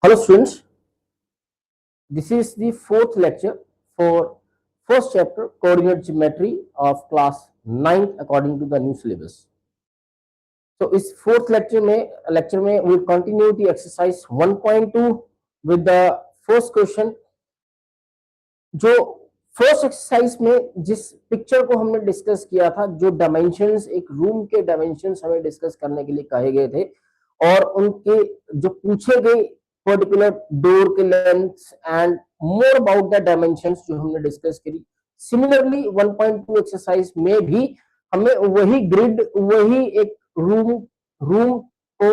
Hello students, this is the fourth lecture for first chapter coordinate geometry of class 9th according to the new syllabus. So इस fourth lecture में we continue the exercise 1.2 with the first question. जो first exercise में जिस picture को हमने discuss किया था, जो डायमेंशंस, एक रूम के डायमेंशंस हमें डिस्कस करने के लिए कहे गए थे और उनके जो पूछे गए पर्टिकुलर डोर के length and more about the dimensions जो हमने डिस्कस करी। सिमिलरली 1.2 एक्सरसाइज में भी हमें वही ग्रिड, वही एक रूम को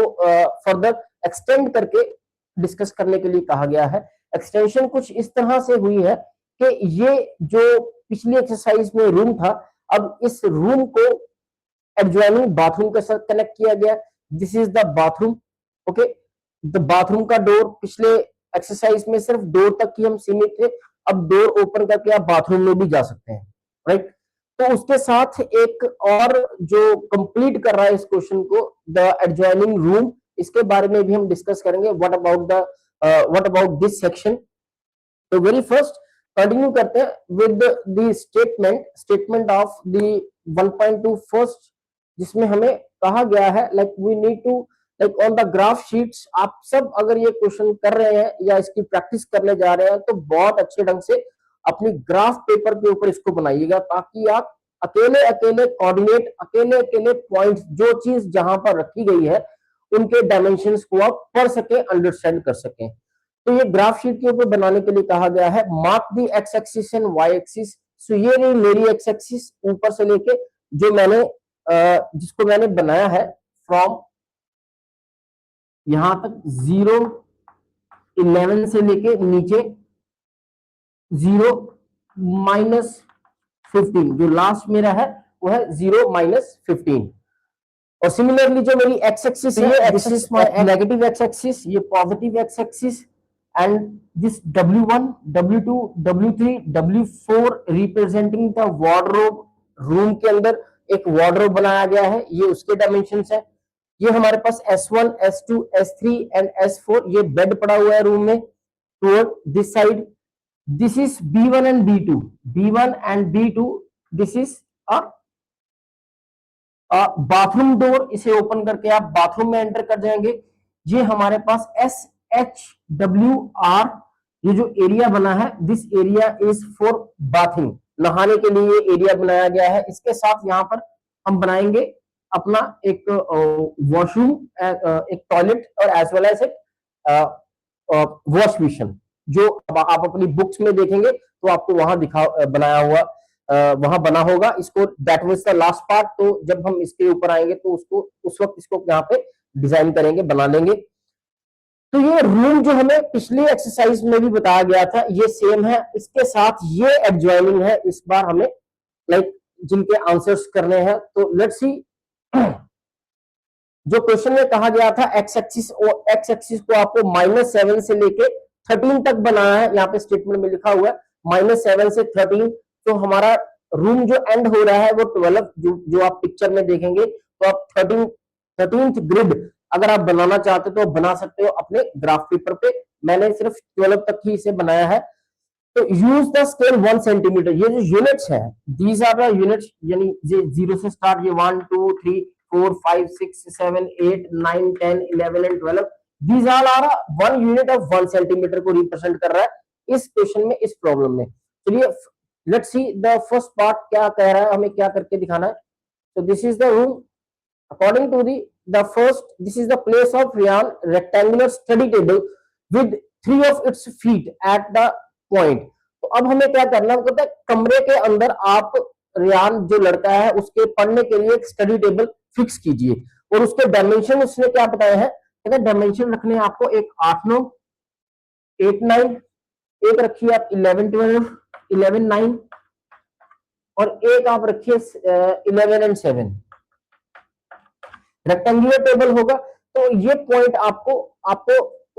फर्दर एक्सटेंड करके डिस्कस करने के लिए कहा गया है। एक्सटेंशन कुछ इस तरह से हुई है कि ये जो पिछली एक्सरसाइज में रूम था, अब इस रूम को एडजॉइनिंग बाथरूम के साथ कनेक्ट किया गया। This is the bathroom, okay. The bathroom का डोर पिछले एक्सरसाइज में सिर्फ डोर तक ही हम सीमित थे, अब डोर ओपन करके आप बाथरूम में भी जा सकते हैं, राइट। तो उसके साथ एक और जो कंप्लीट कर रहा है इस क्वेश्चन को, द एडजॉइनिंग रूम, इसके बारे में भी हम डिस्कस करेंगे। What about this section. तो वेरी फर्स्ट कंटिन्यू करते हैं with the statement of the 1.2 first, जिसमें हमें कहा गया है like we need to like on the graph sheets. आप सब अगर ये क्वेश्चन कर रहे हैं या इसकी प्रैक्टिस करने जा रहे हैं तो बहुत अच्छे ढंग से अपनी ग्राफ पेपर के ऊपर इसको बनाइएगा, ताकि आप अकेले कोऑर्डिनेट, अकेले पॉइंट्स, जो चीज जहां पर रखी गई है उनके डायमेंशंस को आप पढ़ सके, अंडरस्टैंड कर सकें। तो ये ग्राफ शीट के ऊपर बनाने के लिए कहा गया है। Mark the x axis and y axis. So ये रही मेरी एक्स एक्सिस, ऊपर से लेके जो मैंने जिसको मैंने बनाया है फ्रॉम यहां तक 0, 11 से लेके नीचे 0 -15, जो लास्ट मेरा है वो है 0 -15। और सिमिलरली जो मेरी एक्स एक्सिस है, this is my negative x axis, ये positive x axis, and this W1, W2, W3, W4 representing the wardrobe। Room के अंदर एक वार्डरोब बनाया गया है, ये उसके डायमेंशंस है। ये हमारे पास S1, S2, S3 and S4, ये बेड पड़ा हुआ है रूम में toward this side. This is B1 and B2, B1 and B2, this is a bathroom door. इसे ओपन करके आप बाथरूम में एंटर कर जाएंगे। ये हमारे पास SHWR, ये जो एरिया बना है, this area is for bathing, नहाने के लिए एरिया बनाया गया है। इसके साथ यहाँ पर हम बनाएंगे अपना एक वॉशरूम, एक टॉयलेट और एज वेल एज एक वॉश बेसिन, जो आप अपनी बुक्स में देखेंगे तो आपको वहां बनाया हुआ वहां बना होगा। इसको that was the last part. तो जब हम इसके ऊपर आएंगे तो उसको उस वक्त इसको यहाँ पे डिजाइन करेंगे, बना लेंगे। तो ये रूम जो हमें पिछली एक्सरसाइज में भी बताया गया था, ये सेम है। इसके साथ ये एडजॉइनिंग है। इस बार हमें लाइक जिनके आंसर्स करने हैं, तो लेट्स सी। जो क्वेश्चन में कहा गया था एक्स एक्सिस को आपको -7 से लेके 13 तक बनाना है। यहाँ पे स्टेटमेंट में लिखा हुआ है -7 से 13। तो हमारा रूम जो एंड हो रहा है वो 12, जो आप पिक्चर में देखेंगे। तो आप 13th ग्रिड अगर आप बनाना चाहते हो तो बना सकते हो अपने ग्राफ पेपर पे। मैंने सिर्फ 12 तक ही इसे बनाया है। तो यूज द स्केल 1 सेंटीमीटर। ये जो यूनिट्स है, दीज आर द यूनिट्स, यानी 0 से स्टार्ट, ये 1 2 3 4 5 6 7 8 9 10 11 and 12, these all are 1 unit of 1 centimetre को रिप्रेजेंट कर रहा है इस क्वेश्चन में, इस प्रॉब्लम में। चलिए let's see the first part क्या कह रहा है, हमें क्या करके दिखाना है। तो this is the room according to the first, this is the place of Ryan rectangular study table with 3 of its feet at the point। तो अब हमें क्या करना है, कहता है कमरे के अंदर आप रियान जो लड़का है उसके पढ़ने के लिए एक स्टडी टेबल फिक्स कीजिए। और उसके डायमेंशन उसने क्या बताया है, कहता है डायमेंशन रखने आपको एक 8 9, 8 9, एक रखिए आप 11 12, 11 9, और एक आप रखिए 11 एंड 7। रेक्टेंगुलर टेबल होगा। तो ये पॉइंट आपको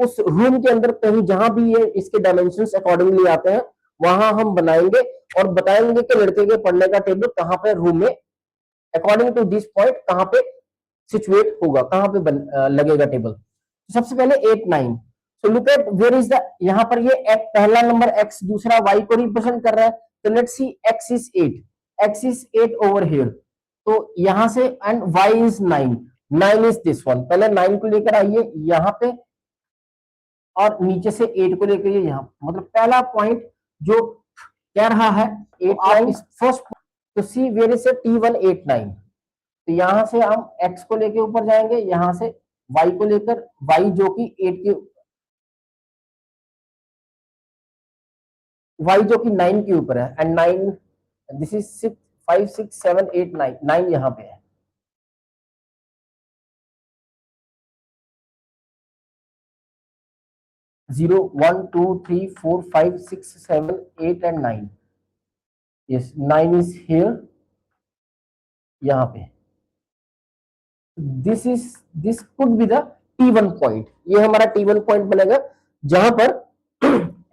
उस रूम के अंदर कहीं जहां भी ये इसके डायमेंशंस अकॉर्डिंगली आते हैं वहां हम बनाएंगे और बताएंगे कि लड़के के पढ़ने का टेबल कहां पे रूम में अकॉर्डिंग टू दिस पॉइंट कहां पे सिचुएट होगा, कहां पे लगेगा टेबल। सबसे पहले 8 9। So look at where is the, यहाँ पर ये एक पहला नंबर x दूसरा y को रिप्रेजेंट कर रहा है, तो let's see x is 8, x is 8 over here, तो यहां से and y is 9, 9 is this one, पहले 9 को लेकर आइए यहाँ पे और नीचे से 8 को लेकर यहाँ, मतलब पहला पॉइंट जो कह रहा है 8 फर्स्ट, तो सी वेयर इज T1 8 9, तो यहां से हम x को लेके ऊपर जाएंगे, यहां से y को लेकर, y जो कि 8 के, y जो कि 9 के ऊपर है, एंड 9 दिस इज 6 5 6 7 8 9, 9 यहां पे है, zero 1 2 3 4 5 6 7 8 and 9, yes 9 is here यहां पे, this could be the T1 point, ये हमारा T1 पॉइंट बनेगा, जहां पर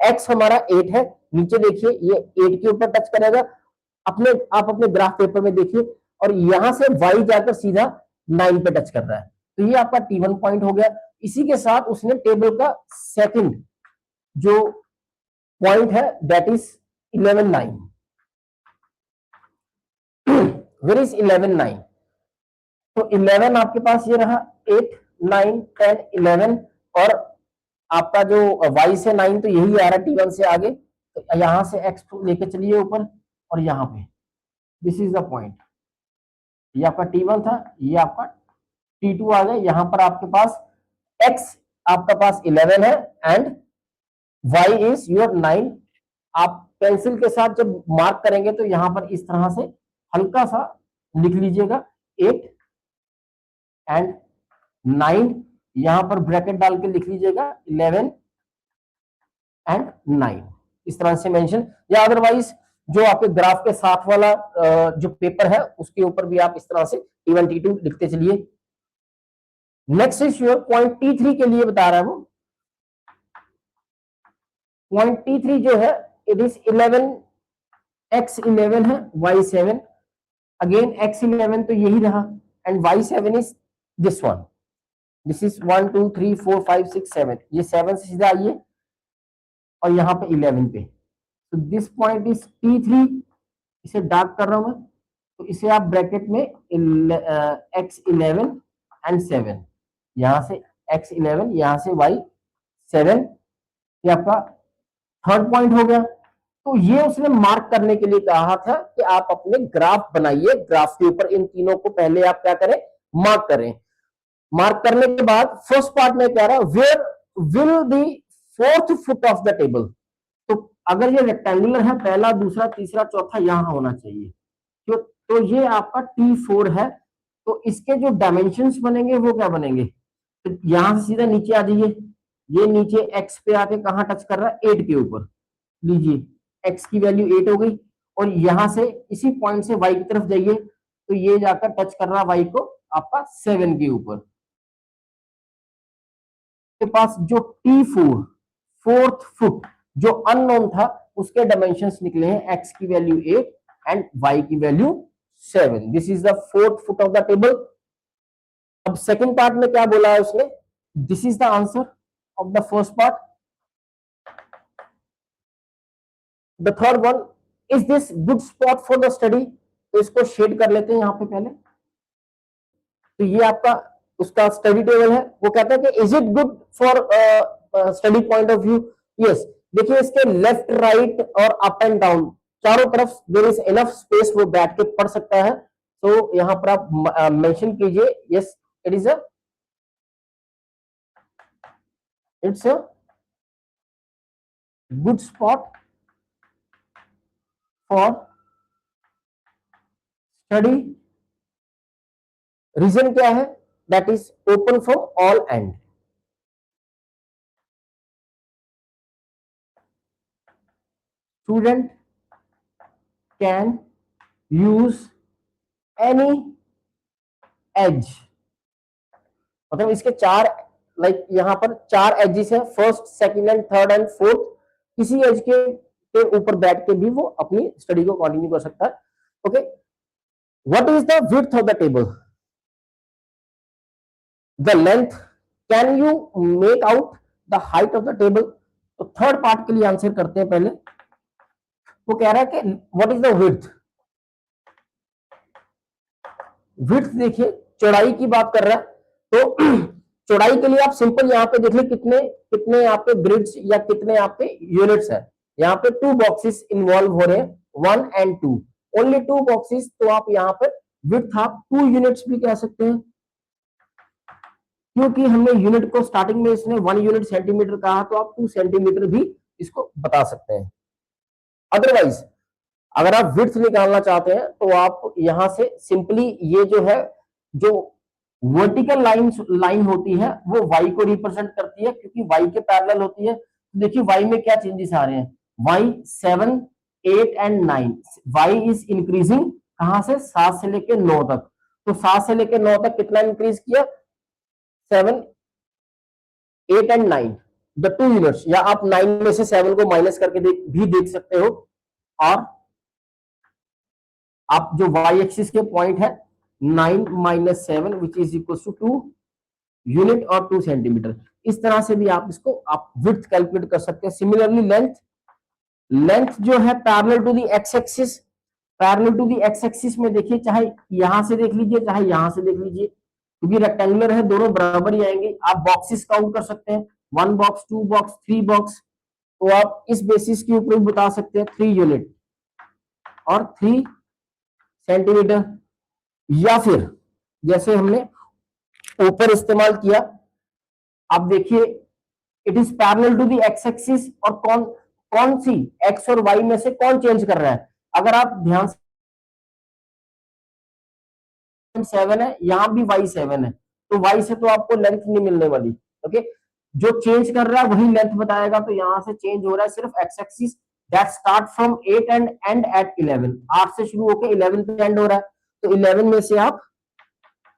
x हमारा 8 है, नीचे देखिए ये 8 के ऊपर टच करेगा, आप अपने ग्राफ पेपर में देखिए, और यहां से y जाकर सीधा 9 पे टच कर रहा है, तो ये आपका T1 पॉइंट हो गया। इसी के साथ उसने टेबल का सेकंड जो पॉइंट है दैट इज 11 9, वेयर इज 11 9, तो 11 आपके पास ये रहा, 8 9 10 11, और आपका जो y से 9 तो यही आ रहा है T1 से आगे, तो यहां से x लेके चलिए ऊपर, और यहाँ पे दिस इज द पॉइंट, ये आपका T1 था, ये आपका T2 आ गया, यहां पर आपके पास x आपका पास 11 है एंड y इज योर 9, आप पेंसिल के साथ जब मार्क करेंगे तो यहां पर इस तरह से हल्का सा लिख लीजिएगा 8 एंड 9, यहां पर ब्रैकेट डाल के लिख लीजिएगा 11 एंड 9, इस तरह से मेंशन, या अदरवाइज जो आपके ग्राफ के साथ वाला जो पेपर है उसके ऊपर भी आप इस तरह से T1 T2 लिखते चलिए। Next is your point T3 के लिए बता रहा है वो, पॉइंट T3 जो है इट इज 11 x 11 है y 7, अगेन x 11 तो यही रहा and y 7 is this one, this is 1 2 3 4 5 6 7, ये 7 से सीधा आइए और यहाँ पे 11 पे, तो दिस पॉइंट इज T3, इसे डार्क कर रहा हूं मैं, तो इसे आप ब्रैकेट में x 11 एंड 7, यहां से x 11 यहां से y 7, ये आपका थर्ड पॉइंट हो गया। तो ये उसने मार्क करने के लिए कहा था कि आप अपने ग्राफ बनाइए, ग्राफ के ऊपर इन तीनों को पहले आप क्या करें, मार्क करें। मार्क करने के बाद फर्स्ट पार्ट में कह रहा है where will the fourth foot of the table, तो अगर ये रेक्टेंगुलर है, पहला दूसरा तीसरा चौथा यहां होना चाहिए, तो ये आपका T4 है, तो इसके जो डायमेंशंस बनेंगे वो क्या बनेंगे, तो यहां से सीधा नीचे आ जाइए, ये नीचे x पे आके कहां टच कर रहा है, 8 के ऊपर, लीजिए x की वैल्यू 8 हो गई, और यहां से इसी पॉइंट से y की तरफ जाइए, तो ये जाकर टच कर रहा है y को आपका 7 के ऊपर, के पास जो T4 फोर्थ फुट जो अननोन था उसके डायमेंशंस निकले हैं, x की वैल्यू 8 एंड y की value 7, this is the fourth foot of the table. अब सेकंड पार्ट में क्या बोला है उसने, this is the answer of the first part. The third one, is this good spot for the study, तो इसको shade कर लेते हैं यहां पे पहले, तो ये आपका उसका स्टडी टेबल है, वो कहता है कि is it good for study point of view, yes, देखिए इसके लेफ्ट राइट और अप एंड डाउन चारों तरफ देयर इज इनफ स्पेस, वो बैठ के पढ़ सकता है, तो यहां पर आप मेंशन कीजिए yes it is it's a good spot for study, reason क्या है, that is open from all end, student can use any edge, मतलब इसके चार लाइक यहां पर चार एजेस है, first second and third and fourth, किसी एज के ऊपर बैठ के भी वो अपनी स्टडी को कंटिन्यू कर सकता है। Okay, what is the width of the table, the length, can you make out the height of the table. तो थर्ड पार्ट के लिए आंसर करते हैं पहले। वो कह रहा है कि what is the width. Width देखिए चौड़ाई की बात कर रहा है, तो चौड़ाई के लिए आप सिंपल यहाँ पे देख ले कितने कितने यहाँ पे ग्रिड्स या कितने यहाँ पे यूनिट्स है। यहाँ पे 2 बॉक्सेस इन्वॉल्व हो रहे हैं, 1 and 2, ओनली 2 बॉक्सेस। तो आप यहाँ पे विड्थ आप 2 यूनिट्स भी कह सकते हैं, क्योंकि हमने यूनिट को स्टार्टिंग में इसने 1 यूनिट सेंटीमीटर कहा, तो आप 2 सेंटीमीटर भी इसको बता सकते हैं। अदरवाइज अगर आप विड्थ निकालना चाहते हैं तो आप यहां से सिंपली ये जो है, जो वर्टिकल लाइन होती है वो y को रिप्रेजेंट करती है, क्योंकि y के पैरेलल होती है। तो देखिए y में क्या चेंजेस आ रहे हैं, y 7, 8 and 9, y is increasing कहां से, 7 से लेके 9 तक। तो 7 से लेके 9 तक कितना इंक्रीज किया, 7, 8 and 9, द 2 यूनिट्स। या आप 9 में से 7 को माइनस करके भी देख सकते हो। और आप जो y एक्सिस के पॉइंट है 9 - 7 which is equal to 2 unit और 2 सेंटीमीटर। इस तरह से भी आप इसको आप विड्थ कैलकुलेट कर सकते हैं। सिमिलरली लेंथ जो है parallel to the x axis, parallel to the x axis में देखिए, चाहे यहां से देख लीजिए चाहे यहां से देख लीजिए, क्योंकि रेक्टेंगुलर है दोनों बराबर ही आएंगे। आप बॉक्सेस काउंट कर सकते हैं, 1 बॉक्स, 2 बॉक्स, 3 बॉक्स। तो आप इस बेसिस के ऊपर बता सकते हैं 3 यूनिट और 3 सेंटीमीटर। या फिर जैसे हमने ऊपर इस्तेमाल किया, आप देखिए it is parallel to the x axis, और कौन सी एक्स और वाई में से कौन चेंज कर रहा है। अगर आप ध्यान से 7 है, यहां भी y 7 है, तो y से तो आपको लेंथ नहीं मिलने वाली। ओके, जो चेंज कर रहा है वही लेंथ बताएगा। तो यहां से चेंज हो रहा है सिर्फ x axis that start from 8 and and at 11। 8 से शुरू होकर 11 पे एंड हो रहा है। तो 11 में से आप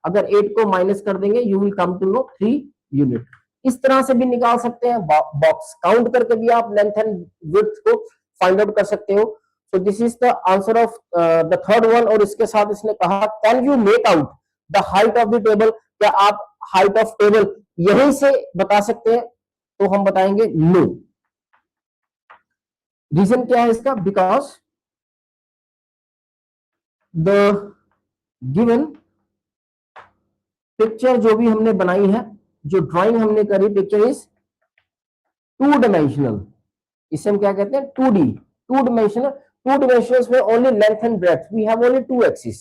अगर 8 को माइनस कर देंगे, you will come to know 3 unit. इस तरह से भी निकाल सकते हैं, बॉक्स काउंट करके भी आप लेंथ एंड विड्थ को फाइंड आउट कर सकते हो। सो this is the answer of the third one. और इसके साथ इसने कहा can you make out the height of the table, क्या आप हाइट ऑफ टेबल यहीं से बता सकते हैं। तो हम बताएंगे नो। रीजन क्या है इसका, बिकॉज द गिवन पिक्चर जो भी हमने बनाई है, जो ड्राइंग हमने करी, पिक्चर इज 2 डायमेंशनल। इसे हम क्या कहते हैं, 2D, 2 डायमेंशनल। 2 डायमेंशनल्स में only length and breadth, we have only 2 axis.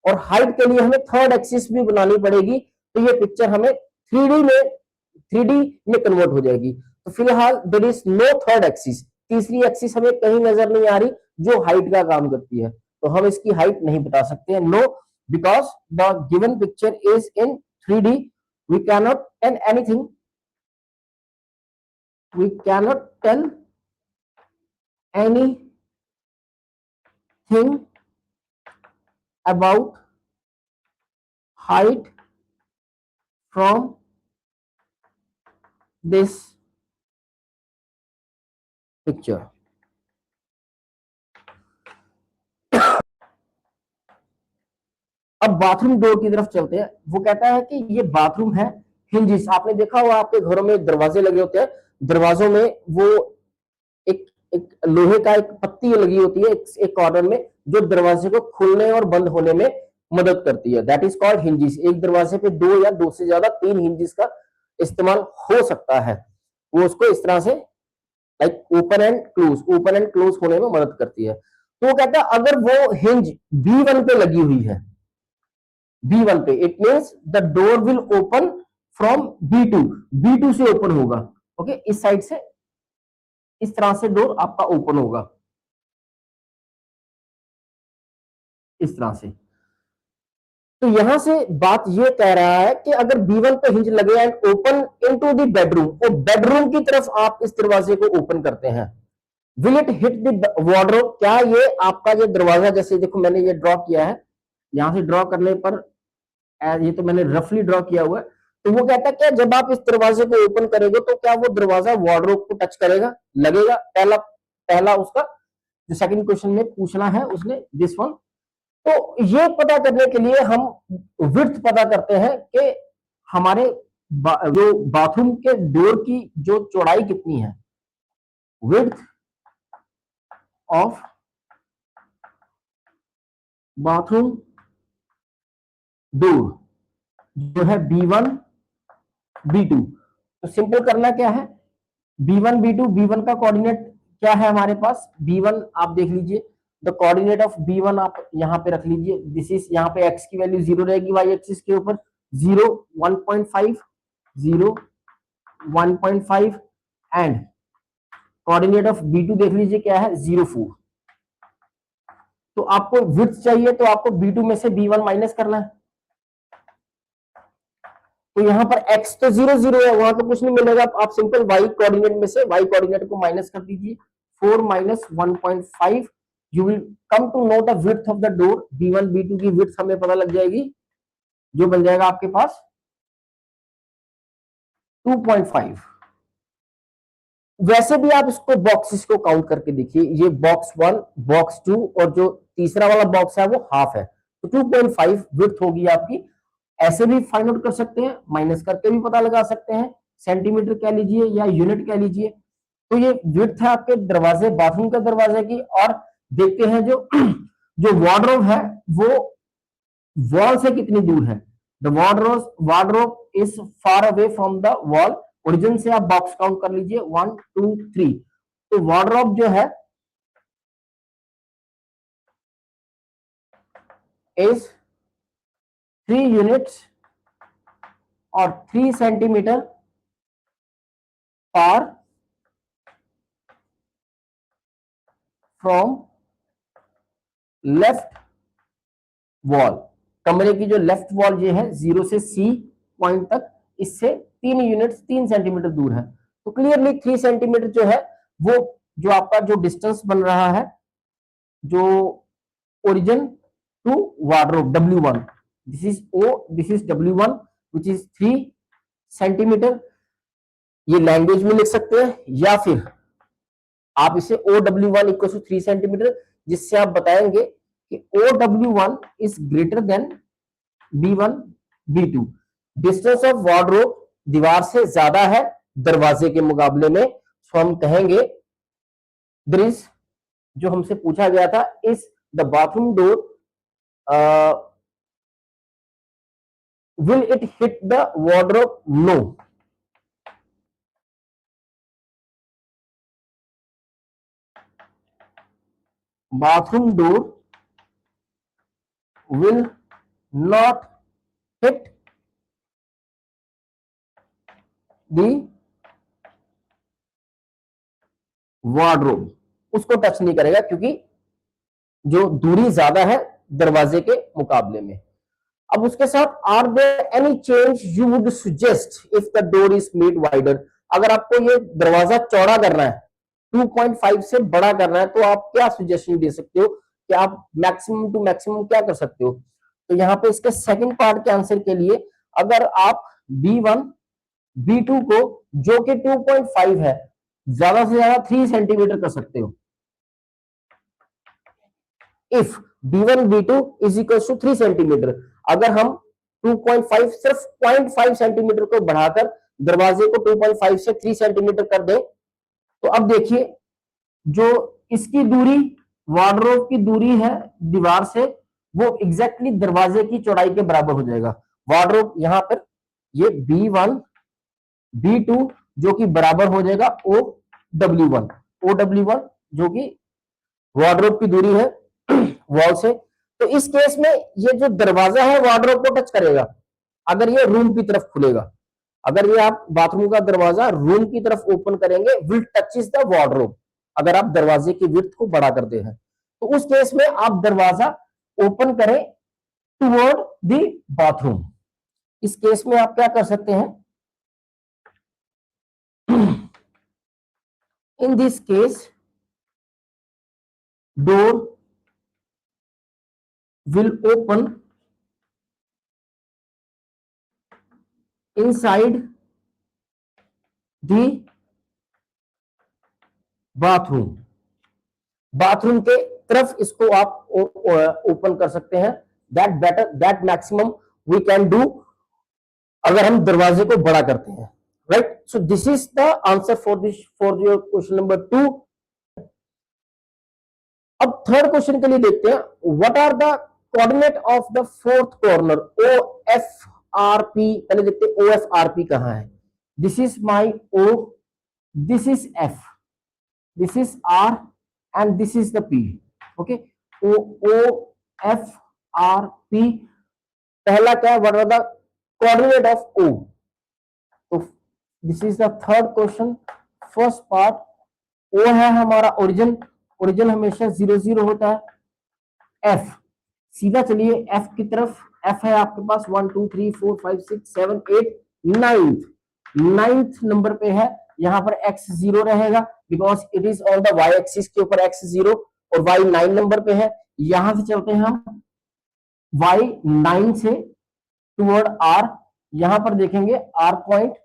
और हाइट के लिए हमें थर्ड एक्सिस भी बनानी पड़ेगी, तो ये पिक्चर हमें 3D में कन्वर्ट हो जाएगी। तो फिलहाल there is no third axis, तीसरी एक्सिस हमें कहीं नजर नहीं आ रही जो हाइट का काम करती है। तो हम इसकी हाइट नहीं बता सकते हैं, no, because the given picture is in 3D, we cannot tell anything, we cannot tell anything about height from this picture. अब बाथरूम डोर की तरफ चलते हैं। वो कहता है कि ये बाथरूम है, हिंजिस। आपने देखा होगा आपके घरों में दरवाजे लगे होते हैं, दरवाजों में वो एक लोहे का एक पत्ती लगी होती है एक कॉर्नर में, जो दरवाजे को खुलने और बंद होने में मदद करती है। That is called hinges. एक दरवाजे पे 2 या 2 से ज्यादा 3 हिंजिस का इस्तेमाल हो सकता है। वो उसको इस तरह से लाइक ओपन एंड क्लोज होने में मदद करती है। तो वो कहता है अगर वो हिंज B1 पे लगी हुई है, B1 पे, it means the door will open from B2 से ओपन होगा। ओके, इस साइड से इस तरह से डोर आपका ओपन होगा, इस तरह से। तो यहां से बात ये कह रहा है कि अगर B1 पे हिंज लगे and open into the bedroom, तो बेडरूम की तरफ आप इस दरवाजे को ओपन करते हैं, will it hit the wardrobe, क्या ये आपका जो दरवाजा, जैसे देखो मैंने ये ड्रॉ किया है, यहां से ड्रॉ करने पर ये तो मैंने रफली ड्रॉ किया हुआ है। तो वो कहता है क्या जब आप इस दरवाजे को ओपन करेंगे तो क्या वो दरवाजा वार्डरोब को टच करेगा, लगेगा। पहला उसका जो सेकंड क्वेश्चन में पूछना है उसने, दिस वन। तो ये पता करने के लिए हम विड्थ पता करते हैं कि हमारे जो बाथरूम के डोर की जो चौड़ाई कितनी है, विड्थ ऑफ बाथरूम डोर जो है B1 B2। तो सिंपल करना क्या है, B1 B2, B1 का कोऑर्डिनेट क्या है हमारे पास, B1 आप देख लीजिए, द कोऑर्डिनेट ऑफ B1 आप यहां पे रख लीजिए, दिस इज, यहाँ पे x की वैल्यू 0 रहेगी, y एक्सिस के ऊपर 0 1.5 0 1.5 एंड कोऑर्डिनेट ऑफ B2 देख लीजिए क्या है 0.4। तो आपको विड्थ चाहिए तो आपको B2 में से B1 माइनस करना है। तो यहाँ पर x तो 0 0 है, वहां तो कुछ नहीं मिलेगा, आप सिंपल y कोऑर्डिनेट में से y कोऑर्डिनेट को माइनस कर दीजिए, 4 minus 1.5, you will come to know the width of the door, B1 B2 की विड्थ हमें पता लग जाएगी, जो बन जाएगा आपके पास 2.5। वैसे भी आप इसको बॉक्सेस को काउंट करके देखिए, ये बॉक्स 1 बॉक्स 2 और जो तीसरा वाला बॉक्स है वो हाफ है, तो 2.5 विड्थ होगी आपकी। ऐसे भी फाइंड आउट कर सकते हैं, माइनस करके भी पता लगा सकते हैं, सेंटीमीटर कह लीजिए या यूनिट कह लीजिए। तो ये विड्थ है आपके दरवाजे, बाथरूम के दरवाजे की। और देखते हैं जो जो वार्डरोब है वो वॉल से कितनी दूर है, the wardrobe is far away from the wall, origin से आप बॉक्स काउंट कर लीजिए 1 2 3। तो वार्डरोब जो है इज 3 यूनिट्स और 3 centimetre far from left wall. कमरे की जो लेफ्ट वॉल ये है 0 से C पॉइंट तक, इससे 3 यूनिट्स 3 सेंटीमीटर दूर है। तो क्लियरली 3 सेंटीमीटर जो है वो जो आपका जो डिस्टेंस बन रहा है, जो origin to wardrobe W1, this is O, this is W1 which is 3 centimetre. ये लैंग्वेज में लिख सकते हैं या फिर आप इसे OW1 इक्वल टू 3 सेंटीमीटर, जिससे आप बताएंगे कि OW1 is greater than B1 B2। Distance of wardrobe दीवार से ज्यादा है दरवाजे के मुकाबले में, तो हम कहेंगे देयर इज, जो हमसे पूछा गया था, is the bathroom door will it hit the wardrobe, no. Bathroom door will not hit the wardrobe, उसको टच नहीं करेगा क्योंकि जो दूरी ज्यादा है दरवाजे के मुकाबले में। अब उसके साथ are there any change you would suggest if the door is made wider, अगर आपको ये दरवाजा चौड़ा करना है, 2.5 से बड़ा करना है, तो आप क्या सजेशन दे सकते हो कि आप मैक्सिमम टू मैक्सिमम क्या कर सकते हो। तो यहाँ पे इसके सेकंड पार्ट के आंसर के लिए अगर आप B1 B2 को, जो कि 2.5 है, ज्यादा से ज्यादा 3 सेंटीमीटर कर सकते हो। If B1 B2 is equal to 3 centimetre, अगर हम 2.5 सिर्फ 0.5 सेंटीमीटर को बढ़ाकर दरवाजे को 2.5 से 3 सेंटीमीटर कर दें, तो अब देखिए जो इसकी दूरी, वार्डरोब की दूरी है दीवार से, वो एग्जैक्टली दरवाजे की चौड़ाई के बराबर हो जाएगा। वार्डरोब यहां पर ये B1 B2 जो कि बराबर हो जाएगा OW1 जो कि वार्डरोब की दूरी है वॉल से। तो इस केस में ये जो दरवाजा है वार्डरोब को टच करेगा अगर ये रूम की तरफ खुलेगा। अगर ये आप बाथरूम का दरवाजा रूम की तरफ ओपन करेंगे, विल टचेस द वार्डरोब, अगर आप दरवाजे की विड्थ को बड़ा करते हैं, तो उस केस में आप दरवाजा ओपन करें टुवर्ड द बाथरूम। इस केस में आप क्या कर सकते हैं, in this case door will open inside the bathroom, bathroom के तरफ इसको आप ओपन कर सकते हैं। That better, that maximum we can do अगर हम दरवाजे को बड़ा करते हैं, right. So this is the answer for your question number 2। अब थर्ड क्वेश्चन के लिए देखते हैं, what are the coordinate of the fourth corner O F R P. पहले देखते हैं ओ एफ आर पी कहां है। This is my O, this is F, this is R and this is the P. Okay, O F R P. पहला क्या है, what are the coordinate of O. तो this is the third question. First part, O है हमारा origin, origin हमेशा 0 0 होता है। F, सीधा चलिए एफ की तरफ। एफ है आपके पास 1 2 3 4 5 6 7 8 नाइन्थ नंबर पे है। यहां पर x 0 रहेगा because it is on the y axis के ऊपर x 0 और y 9 नंबर पे है। यहां से चलते हैं हम y 9 से टुवर्ड r। यहां पर देखेंगे r पॉइंट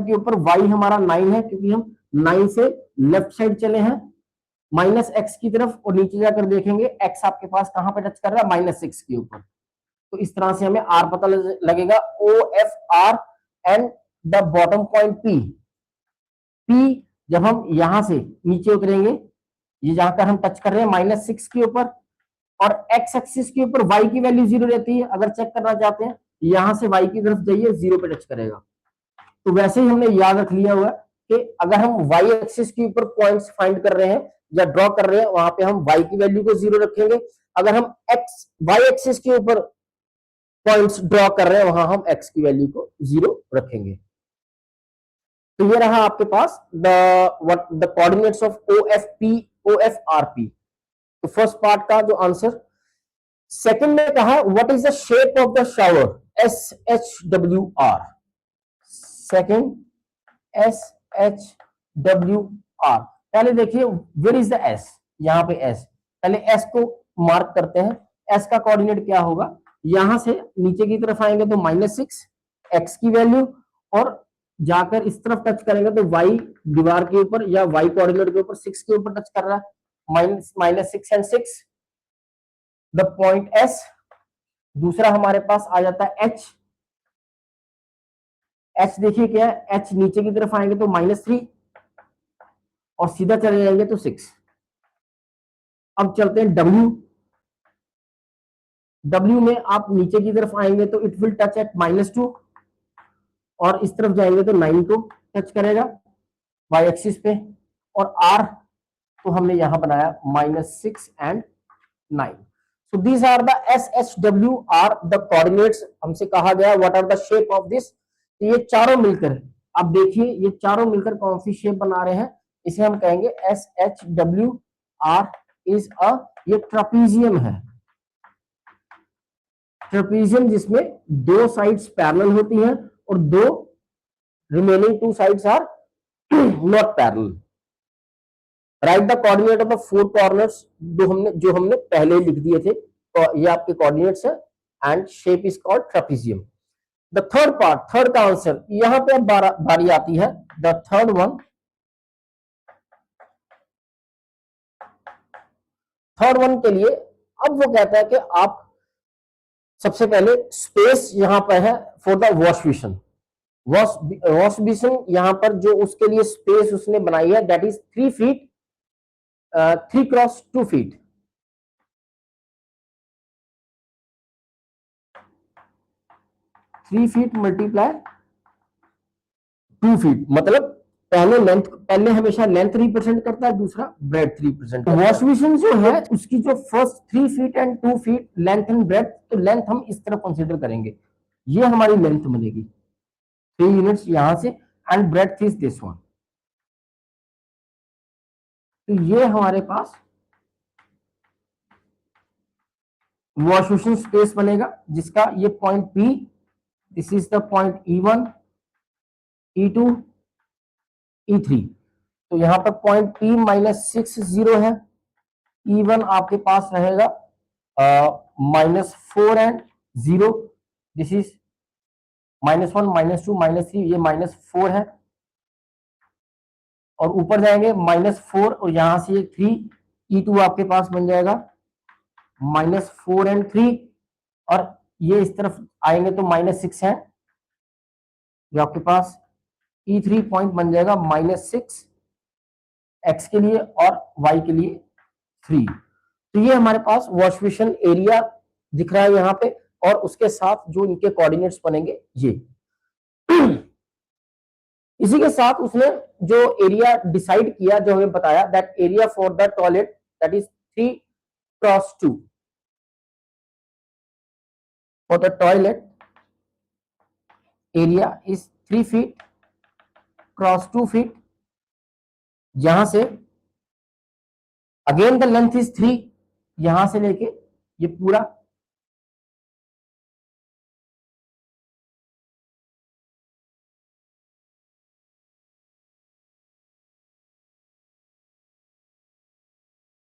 के ऊपर y हमारा 9 है क्योंकि हम 9 से लेफ्ट साइड चले हैं माइनस एक्स की तरफ, और नीचे जाकर देखेंगे x आपके पास कहां पे टच कर रहा है, -6 के ऊपर। तो इस तरह से हमें r पता लगेगा। O F R and the bottom point p। p जब हम यहां से नीचे उतरेंगे, ये जहां कर हम टच कर रहे हैं -6 के ऊपर, और x एक्सिस के ऊपर y की वैल्यू 0 रहती है। अगर चेक करना चाहते हैं यहां से y की तरफ जाइए, 0 पे टच करेगा। तो वैसे ही हमने याद रख लिया हुआ कि अगर हम y एक्सिस के ऊपर पॉइंट्स फाइंड कर रहे हैं या ड्रॉ कर रहे हैं, वहां पे हम y की वैल्यू को 0 रखेंगे। अगर हम y एक्सिस के ऊपर पॉइंट्स ड्रॉ कर रहे हैं, वहां हम x की वैल्यू को 0 रखेंगे। तो ये रहा आपके पास the coordinates of O F R P. तो फर्स्ट पार्ट का जो आंसर। सेकंड में कहा what is the shape of the shower, SHWR। Second SHWR। पहले देखिए वेयर इज द S, यहां पे S। पहले S को मार्क करते हैं। S का कोऑर्डिनेट क्या होगा, यहां से नीचे की तरफ आएंगे तो -6 x की वैल्यू, और जाकर इस तरफ टच करेंगे तो y दीवार के ऊपर या y कोऑर्डिनेट के ऊपर 6 के ऊपर टच कर रहा है, -6 एंड 6 द पॉइंट S। दूसरा हमारे पास आ जाता है H। H देखिए क्या है, H नीचे की तरफ आएंगे तो -3 और सीधा चले जाएंगे तो 6। अब चलते हैं W। W में आप नीचे की तरफ आएंगे तो इट विल टच एट -2 और इस तरफ जाएंगे तो 9 को टच करेगा y एक्सिस पे, और R तो हमने यहां बनाया -6 and 9। So these are the SHWR the coordinates. हमसे कहा गया what are the shape of this. तो ये चारों मिलकर, अब देखिए ये चारों मिलकर कौन सी शेप बना रहे हैं, इसे हम कहेंगे SHWR इज अ, ये ट्रापीजियम है। ट्रापीजियम जिसमें 2 साइड्स पैरेलल होती हैं और 2 remaining 2 sides are not parallel. Right the coordinate of the 4 corners, जो हमने पहले लिख दिए थे। तो ये आपके कोऑर्डिनेट्स है and shape is called trapezium. The third part, third का आंसर यहां पे अब बारी आती है। द थर्ड वन के लिए अब वो कहता है कि आप सबसे पहले स्पेस यहां पर है for the wash basin. Wash basin यहां पर जो उसके लिए स्पेस उसने बनाई है that is 3 feet 3 cross 2 feet. 3 feet multiply 2 feet, मतलब पहले हमेशा लेंथ रिप्रेजेंट करता है, दूसरा ब्रेथ रिप्रेजेंट करता है। वॉश बेसिन जो है उसकी जो first 3 feet and 2 feet length and breadth, तो लेंथ हम इस तरह कंसीडर करेंगे, ये हमारी लेंथ बनेगी 3 यूनिट्स यहां से, and breadth is this one. तो ये हमारे पास वॉश बेसिन स्पेस बनेगा जिसका ये point P, this is the point E1 E2 E3। तो यहां पर पॉइंट P -6 0 है, E1 आपके पास रहेगा -4 एंड 0, दिस इज -1 -2 -3, ये -4 है, और ऊपर जाएंगे -4 और यहां से ये 3, E2 आपके पास बन जाएगा -4 एंड 3, और ये इस तरफ आएंगे तो -6 है, जो आपके पास E3 पॉइंट बन जाएगा -6 x के लिए और y के लिए 3। तो ये हमारे पास वॉश बेसिन एरिया दिख रहा है यहाँ पे, और उसके साथ जो इनके कोऑर्डिनेट्स बनेंगे ये। इसी के साथ उसने जो एरिया डिसाइड किया, जो हमें बताया, that area for the toilet that is 3x2 for the toilet area is 3 feet cross 2 feet। यहां से अगेन द लेंथ इज 3, यहां से लेके ये पूरा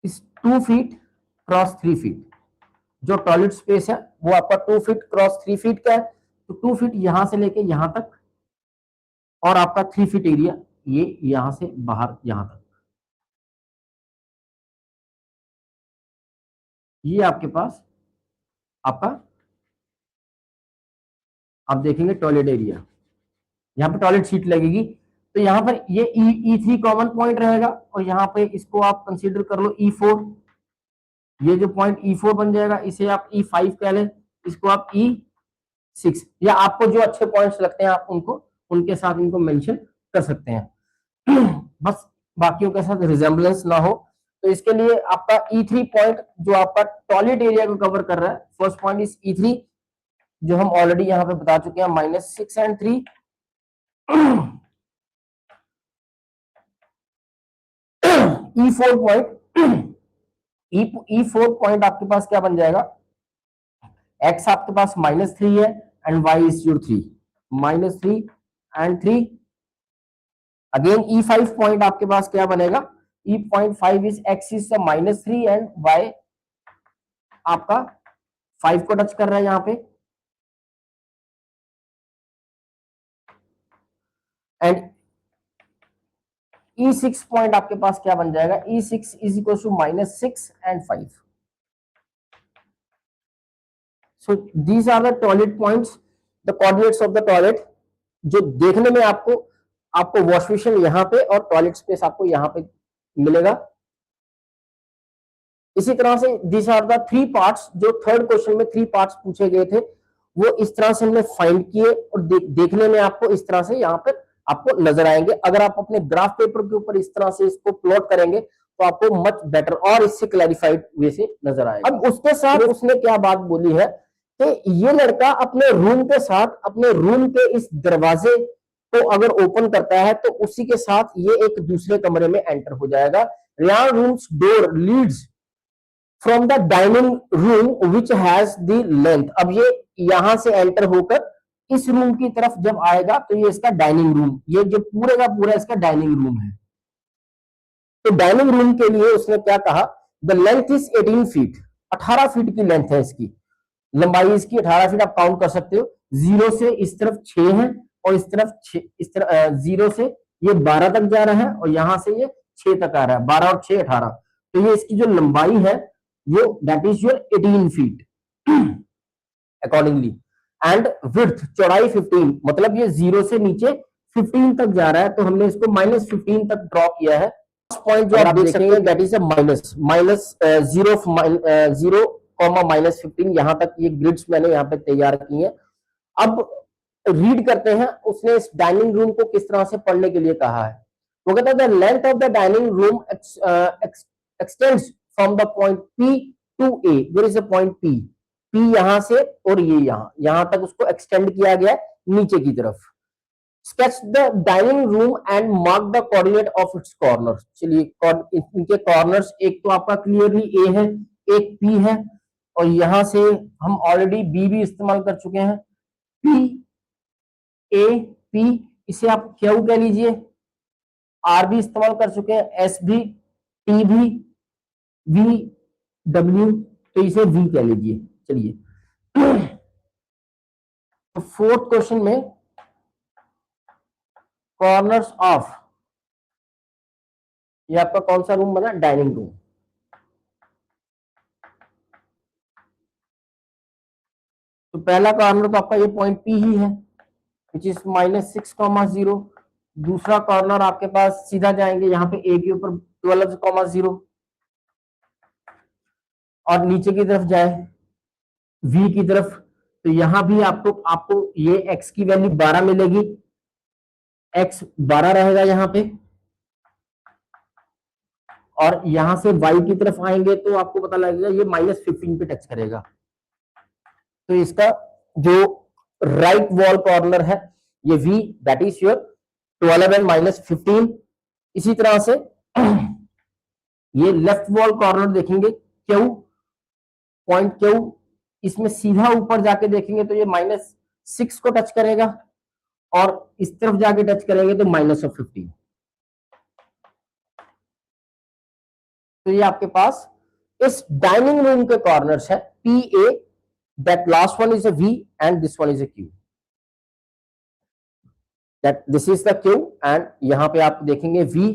इस 2 feet क्रॉस 3 feet। जो टॉयलेट स्पेस है वो आपका 2 feet क्रॉस 3 feet का है, तो 2 feet यहां से लेके यहां तक, और आपका 3 feet एरिया ये यहां से बाहर यहां तक। ये आपके पास आपका, आप देखेंगे टॉयलेट एरिया, यहाँ पे टॉयलेट सीट लगेगी, तो यहाँ पर ये E3 कॉमन पॉइंट रहेगा, और यहाँ पे इसको आप कंसीडर कर लो E4। ये जो पॉइंट E4 बन जाएगा, इसे आप E5 कह लें, इसको आप E6, या आपको जो अच्छे पॉइंट्स लगते हैं आप उनको उनके साथ इनको मेंशन कर सकते हैं। बस बाकियों के साथ रिजेम्बलेंस ना हो। तो इसके लिए आपका E3 पॉइंट जो आपका टॉयलेट एरिया को कवर कर रहा है, फर्स्ट पॉइंट इज E3, जो हम ऑलरेडी यहाँ पे बता चुके हैं, -6 and 3। E4 point, E4 point आपके पास क्या बन जाएगा, x आपके पास -3 है and y is your 3, -3 and 3। Again E5 point आपके पास क्या बनेगा, E.5 is x is -3 and y आपका 5 को टच कर रहा है यहाँ पे, एंड E6 पॉइंट आपके पास क्या बन जाएगा, E6 is equal to -6 and 5। So these are the toilet points, the coordinates of the toilet, जो देखने में आपको आपको वॉश बेसिन यहाँ पे और टॉयलेट स्पेस आपको यहाँ पे मिलेगा। इसी तरह से दिस आर द 3 पार्ट्स, जो थर्ड क्वेश्चन में 3 पार्ट्स पूछे गए थे, वो इस तरह से हमने फाइंड किए, और देखने में आपको इस तरह से यहाँ पर आपको नजर आएंगे। अगर आप अपने ग्राफ पेपर के ऊपर इस तरह से इसको प्लॉट करेंगे तो आपको मच बेटर और इससे क्लैरिफाइड वे से नजर आएगा। अब उसके साथ उसने क्या बात बोली है कि ये लड़का अपने रूम के साथ, अपने रूम के इस दरवाजे को अगर ओपन करता है तो उसी के साथ ये एक दूसरे कमरे में एंटर हो जाएगा। Ryan rooms door leads from the dining room which has the length. अब ये यहां से एंटर होकर इस रूम की तरफ जब आएगा तो ये इसका डाइनिंग रूम, ये जो पूरे का पूरा इसका डाइनिंग रूम है। तो डाइनिंग रूम के लिए उसने क्या कहा, the length is 18 feet, 18 feet की लेंथ है इसकी, लंबाई इसकी 18 फीट। आप काउंट कर सकते हो, 0 से इस तरफ 6 है और इस तरफ 6, इस तरफ 0 से ये 12 तक जा रहा है और यहां से ये 6 तक आ रहा है, 12 और 6 18। तो ये इसकी जो लंबाई है वो that is your 18 feet accordingly. And width, चौड़ाई 15, मतलब ये 0 से नीचे 15 तक जा रहा है, तो हमने इसको -15 तक ड्रॉ किया है। पॉइंट जो आप देख सकते हैं that is a zero comma -15, यहां तक ये ग्रिड्स मैंने यहाँ पे तैयार की हैं। अब रीड करते हैं उसने इस डाइनिंग रूम को किस तरह से पढ़ने के लिए कहा है। वो कहता है the length of the dining room extends from the point P to A। There is a point P यहां से और ये यहां तक उसको एक्सटेंड किया गया नीचे की तरफ। Sketch the dining room and mark the coordinate of its corner. चलिए इनके कॉर्नर्स, एक तो आपका क्लियरली ए है, एक पी है, और यहां से हम ऑलरेडी बी भी इस्तेमाल कर चुके हैं। पी ए पी, इसे आप क्यू कह लीजिए, आर भी इस्तेमाल कर चुके हैं, एस भी, टी भी, वी डब्ल्यू, तो इसे वी कह लीजिए। चलिए फोर्थ क्वेश्चन में कॉर्नर्स ऑफ, ये आपका कौन सा रूम बना, डाइनिंग रूम। तो पहला कॉर्नर तो आपका ये पॉइंट पी ही है विच इज -6,0। दूसरा कॉर्नर आपके पास सीधा जाएंगे यहाँ पे ए के ऊपर 12,0 और नीचे की तरफ जाए v की तरफ, तो यहां भी आपको आपको ये x की वैल्यू 12 मिलेगी, x 12 रहेगा यहाँ पे, और यहां से y की तरफ आएंगे तो आपको पता लगेगा ये -15 पे टच करेगा। तो इसका जो राइट वॉल कॉर्नर है ये v that is your 12 and -15। इसी तरह से ये लेफ्ट वॉल कॉर्नर देखेंगे q, पॉइंट q, इसमें सीधा ऊपर जाके देखेंगे तो ये -6 को टच करेगा और इस तरफ जाके टच करेंगे तो -15। तो ये आपके पास इस डाइनिंग रूम के कॉर्नर्स है P A, that last one is a V and this one is a Q, that this is the Q and यहां पे आप देखेंगे वी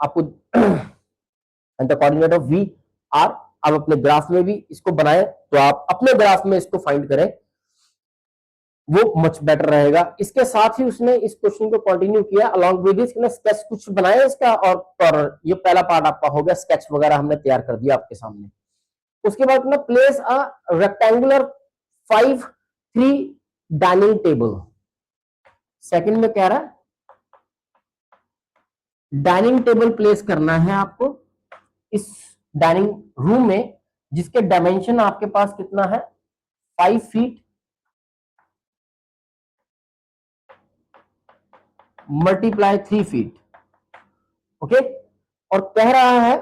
आपको and the coordinate of V R. आप अपने ग्राफ में भी इसको बनाए तो आप अपने ग्राफ में इसको फाइंड करें, वो मच बेटर रहेगा। इसके साथ ही उसने इस क्वेश्चन को कंटिन्यू किया अलॉन्ग विद दिस, स्केच कुछ बनाया इसका और ये पहला पार्ट आपका हो गया, स्केच वगैरह हमने तैयार कर दिया आपके सामने। उसके बाद में place a rectangular 5-3 dining table. Second में कह रहा है डाइनिंग टेबल प्लेस करना है आपको इस डाइनिंग रूम में, जिसके डायमेंशन आपके पास कितना है 5 फीट मल्टीप्लाई 3 फीट, ओके। और कह रहा है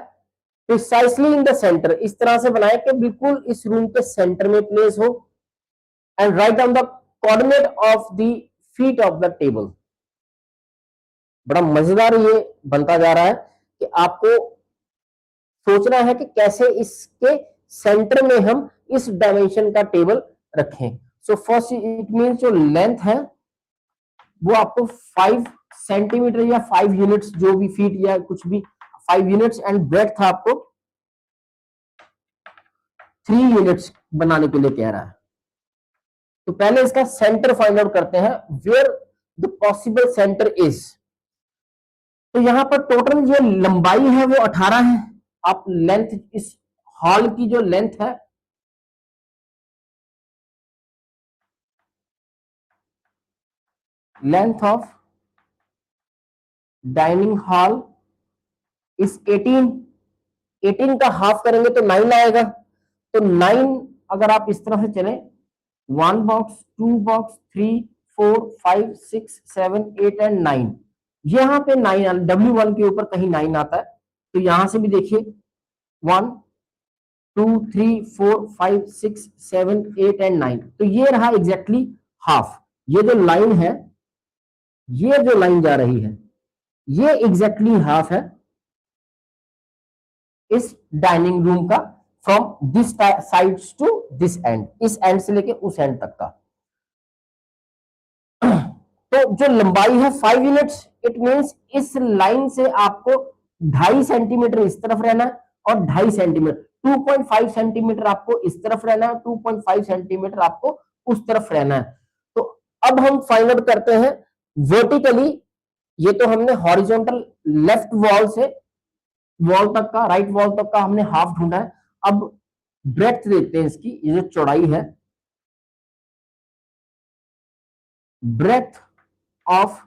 प्रिसाइसली इन द सेंटर, इस तरह से बनाए कि बिल्कुल इस रूम के सेंटर में प्लेस हो, and write down the coordinate of the feet of the table. बड़ा मजेदार ये बनता जा रहा है कि आपको सोचना है कि कैसे इसके सेंटर में हम इस डायमेंशन का टेबल रखें। सो फर्स्ट इट मींस जो लेंथ है वो आपको 5 सेंटीमीटर या 5 यूनिट्स, जो भी फीट या कुछ भी 5 यूनिट्स, एंड ब्रेड्थ आपको 3 यूनिट्स बनाने के लिए कह रहा है। तो पहले इसका सेंटर फाइंड आउट करते हैं, where the possible centre is. तो यहां पर टोटल जो लंबाई है वो 18 है। आप लेंथ, इस हॉल की जो लेंथ है लेंथ ऑफ डाइनिंग हॉल इस 18 का हाफ करेंगे तो 9 आएगा। तो 9 अगर आप इस तरह से चलें, 1 बॉक्स 2 बॉक्स 3 4 5 6 7 8 एंड 9, यहां पे 9 W1 के ऊपर कहीं 9 आता है। तो यहां से भी देखिए 1 2 3 4 5 6 7 8 एंड 9, तो ये रहा एग्जैक्टली हाफ। ये जो लाइन है, ये जो लाइन जा रही है, ये एग्जैक्टली हाफ है इस डाइनिंग रूम का, from this sides to this end, इस एंड से लेके उस एंड तक का। तो जो लंबाई है 5 यूनिट्स, इट मींस इस लाइन से आपको 2.5 सेंटीमीटर इस तरफ रहना है और 2.5 सेंटीमीटर, 2.5 सेंटीमीटर आपको इस तरफ रहना है, 2.5 सेंटीमीटर आपको उस तरफ रहना है। तो अब हम फाइंड आउट करते हैं वर्टिकली। ये तो हमने हॉरिजॉन्टल लेफ्ट वॉल से वॉल तक का, राइट वॉल तक का हमने हाफ ढूंढा है। अब ब्रेड्थ देखते हैं इसकी, ये जो चौड़ाई है, ब्रेड्थ ऑफ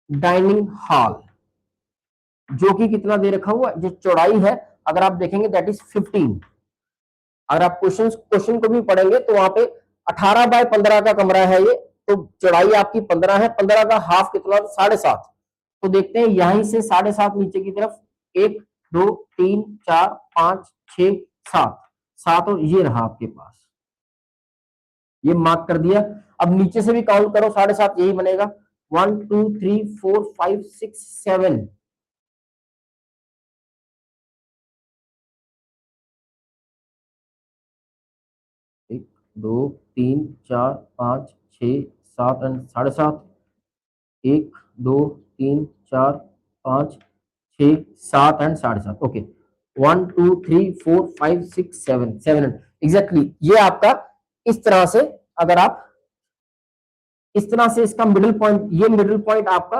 डाइनिंग हॉल, जो कि कितना दे रखा हुआ, जो चौड़ाई है अगर आप देखेंगे दैट इज 15। अगर आप क्वेश्चन को भी पढ़ेंगे तो वहां पे 18 बाय 15 का कमरा है ये, तो चौड़ाई आपकी 15 है, 15 का हाफ कितना, 7.5। तो देखते हैं यहीं से 7.5 नीचे की तरफ, 1 2 3 4 5 6 7 और ये रहा आपके पास, ये मार्क कर दिया। अब नीचे से भी काउंट करो, 7.5 यही बनेगा, 1 2 3 4 5 6 7, 1 2 3 4 5 6 7 एंड 7.5, 1 2 3 4 5 6 7 एंड 7.5, ओके। 1 2 3 4 5 6 7 7 एग्जैक्टली ये आपका इस तरह से अगर आप इस तरह से इसका मिडिल पॉइंट, ये मिडिल पॉइंट आपका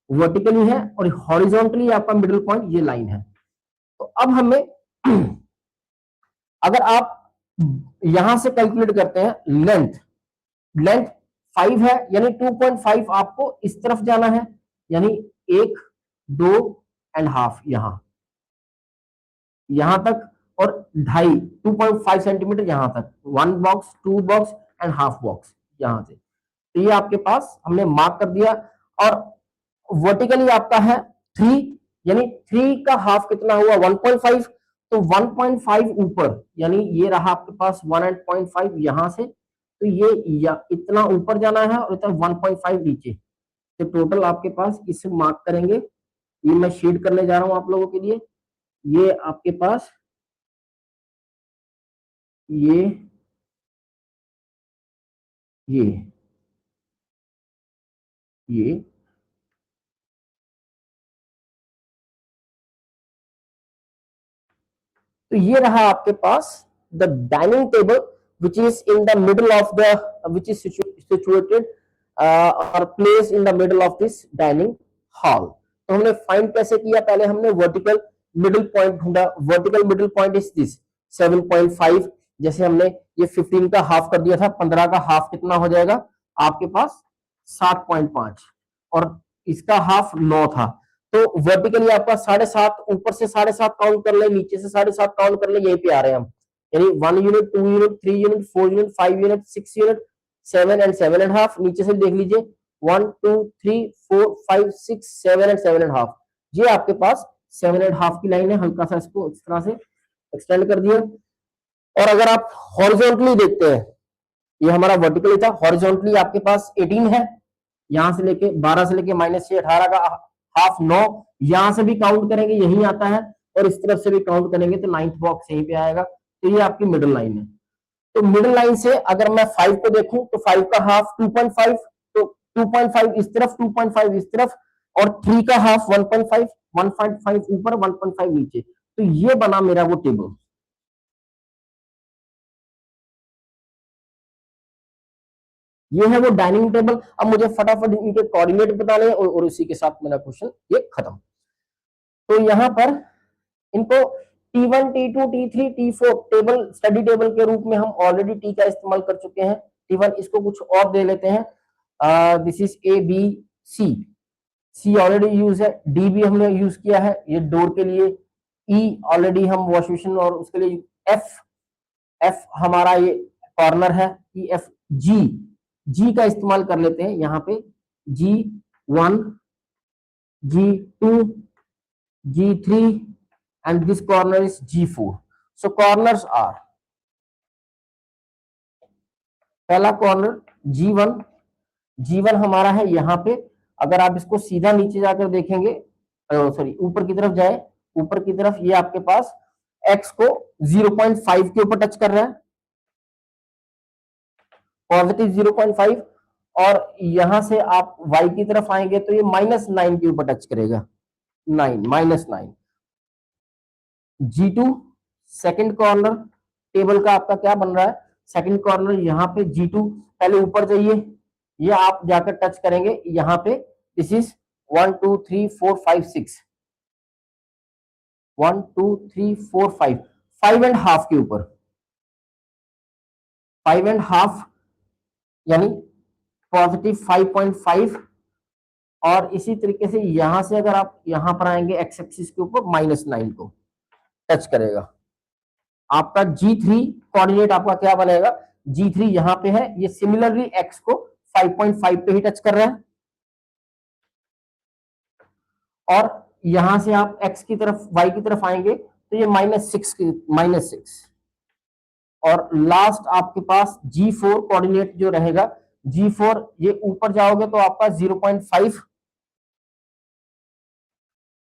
वर्टिकली है और हॉरिजॉन्टली आपका मिडिल पॉइंट ये लाइन है। तो अब हमें अगर आप यहां से कैलकुलेट करते हैं लेंथ, लेंथ 5 है यानी 2.5 आपको इस तरफ जाना है, यानी 1 2 एंड हाफ यहां तक और 2.5 2.5 सेंटीमीटर यहां तक, 1 box 2 box and half box यहां से। तो ये आपके पास हमने मार्क कर दिया। और वर्टिकली आपका है 3, यानी 3 का हाफ कितना हुआ 1.5, तो 1.5 ऊपर, यानी ये रहा आपके पास 1.5 यहां से, तो ये इतना ऊपर जाना है और इतना 1.5 नीचे। तो टोटल आपके पास इसे मार्क करेंगे, ये मैं शेड करने जा रहा हूं आप लोगों के लिए। ये आपके पास ये ये ये तो ये रहा आपके पास the dining table which is in the middle of the which is situated or placed in the middle of this dining hall। तो हमने फाइंड कैसे किया, पहले हमने वर्टिकल मिडिल पॉइंट ढूंढा। Vertical middle point is this 7.5, जैसे हमने ये 15 का हाफ कर दिया था, 15 का हाफ कितना हो जाएगा आपके पास 7.5 और इसका हाफ 9 था। तो वर्टिकली आपका 7.5, ऊपर से 7.5 काउंट कर ले, नीचे से 7.5 काउंट कर ले, यहीं पे आ रहे हैं हम, यानी 1 unit 2 unit 3 unit 4 unit 5 unit 6 unit 7 and 7.5। नीचे से देख लीजिए 1 2 3 4 5 6 7 एंड 7.5, ये आपके पास 7.5 की लाइन है। हल्का सा इसको इस तरह से एक्सटेंड कर दिया। और अगर आप हॉरिजॉन्टली देखते हैं, ये हमारा वर्टिकली था, हॉरिजॉन्टली आपके पास 18 है, यहां से लेके 12 से लेके -6 18 का हाफ 9, यहां से भी काउंट करेंगे यही आता है और इस तरफ से भी काउंट करेंगे तो 9th बॉक्स यहीं पे आएगा। तो ये आपकी मिडिल लाइन है। तो मिडिल लाइन से अगर मैं 5 को देखूं तो 5 का हाफ 2.5, तो 2.5 इस तरफ 2.5 इस तरफ और 3 का हाफ 1.5, 1.5 ऊपर 1.5 नीचे। तो ये बना मेरा वो टेबल। ये है वो डाइनिंग टेबल। अब मुझे फटाफट इनके कोऑर्डिनेट बताने हैं और उसी के साथ मेरा क्वेश्चन ये खत्म। तो यहां पर इनको T1 T2 T3 T4 table, study table के रूप में हम ऑलरेडी टी का इस्तेमाल कर चुके हैं। T1 इसको कुछ और दे लेते हैं, this is A B C, C already use है, डी भी हमने यूज किया है ये डोर के लिए, ई ऑलरेडी हम वॉश बेसिन और उसके लिए, एफ एफ हमारा ये कॉर्नर है, ई एफ जी, जी का इस्तेमाल कर लेते हैं यहाँ पे, G1 G2 G3 and this corner is G4। so corners are, पहला कॉर्नर G1, G1 हमारा है यहाँ पे। अगर आप इसको सीधा नीचे जाकर देखेंगे, सॉरी ऊपर की तरफ जाए, ऊपर की तरफ ये आपके पास x को 0.5 के ऊपर टच कर रहा है, पॉजिटिव 0.5, और यहां से आप y की तरफ आएंगे तो ये -9 के ऊपर टच करेगा, 9 G2 सेकंड कॉर्नर टेबल का आपका क्या बन रहा है, सेकंड कॉर्नर यहाँ पे G2, पहले ऊपर जाइए, ये आप जाकर टच करेंगे यहाँ पे, दिस इज 1 2 3 4 5 6, 1 2 3 4 5, 5.5 के ऊपर, 5.5 यानी पॉजिटिव 5.5। और इसी तरीके से यहां से अगर आप यहां पर आएंगे एक्स एक्सिस के ऊपर -9 को टच करेगा। आपका G3 कोऑर्डिनेट आपका क्या बनेगा, G3 यहां पे है, ये सिमिलरली x को 5.5 पे ही टच कर रहा है, और यहां से आप x की तरफ y की तरफ आएंगे तो ये -6, और लास्ट आपके पास G4 कोऑर्डिनेट जो रहेगा, G4 ये ऊपर जाओगे तो आपका 0.5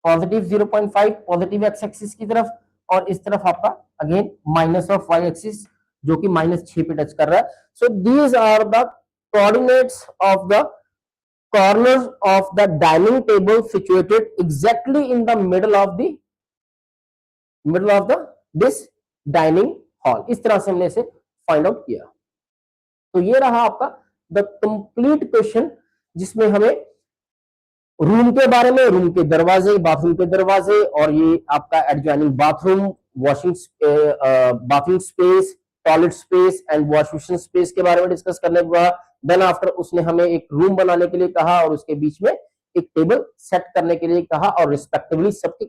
पॉजिटिव 0.5 पॉजिटिव एक्स एक्सिस की तरफ, और इस तरफ आपका again minus of Y axis जो कि -6 पे टच कर रहा है। So these are the coordinates of the corners of the dining table situated exactly in the middle of the this dining hall। इस तरह से हमने इसे फाइंड आउट किया। तो ये रहा आपका द कंप्लीट क्वेश्चन, जिसमें हमें रूम के बारे में, रूम के दरवाजे, बाथरूम के दरवाजे, और ये आपका adjoining bathroom, washing bathing space, toilet space and wash basin space के बारे में डिस्कस करने के बाद देन आफ्टर उसने हमें एक रूम बनाने के लिए कहा और उसके बीच में एक टेबल सेट करने के लिए कहा, और रिस्पेक्टिवली सबके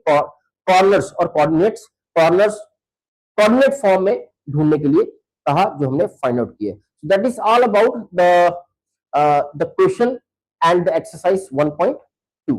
कॉर्नर्स और कोऑर्डिनेट फॉर्म में ढूंढने के लिए कहा, जो हमने फाइंड आउट किए। That is all about the question and the exercise 1.2।